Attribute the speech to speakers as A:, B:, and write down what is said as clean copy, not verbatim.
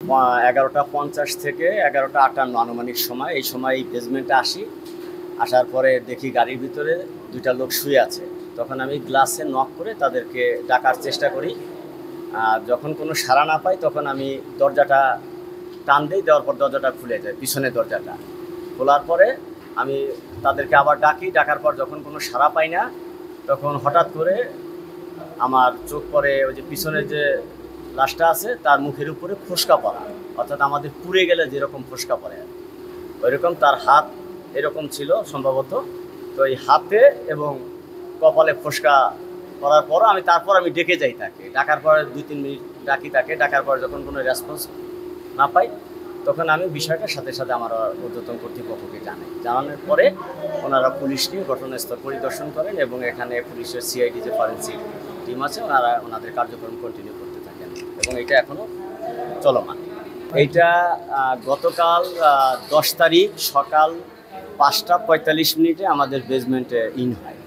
A: 11:50 থেকে 11:58 আনুমানিক সময়, এই সময় বেসমেন্টে আসি। আসার পরে দেখি গাড়ির ভিতরে দুইটা লোক শুয়ে আছে। তখন আমি গ্লাসে নক করে তাদেরকে ডাকার চেষ্টা করি। যখন কোনো সাড়া না পাই তখন আমি দরজাটা টান দিই, দেওয়ার পর দরজাটা খুলে যায়, পিছনের দরজাটা খোলার পরে আমি তাদেরকে আবার ডাকি। ডাকার পর যখন কোনো সাড়া পাই না তখন হঠাৎ করে আমার চোখ পড়ে ওই যে পিছনের যে লাশটা আছে তার মুখের উপরে ফোসকা পড়া, অর্থাৎ আমাদের পুড়ে গেলে যেরকম ফোসকা পড়ে ওইরকম তার হাত এরকম ছিল সম্ভবত। তো এই হাতে এবং কপালে ফোসকা করার পর তারপর আমি ডেকে যাই তাকে। ডাকার পরে 2-3 মিনিট ডাকি তাকে। ডাকার পরে যখন কোনো রেসপন্স না পাই তখন আমি বিষয়টার সাথে সাথে আমার ঊর্ধ্বতন কর্তৃপক্ষকে জানানোর পরে ওনারা পুলিশ নিয়ে ঘটনাস্থল পরিদর্শন করেন এবং এখানে পুলিশের সিআইডি যে ফরেন্সিক টিম আছে ওনাদের কার্যক্রম কন্টিনিউ করতে থাকেন এবং এটা এখনও চলমান। এইটা গতকাল 10 তারিখ সকাল 5টা 45 মিনিটে আমাদের বেসমেন্টে ইন হয়।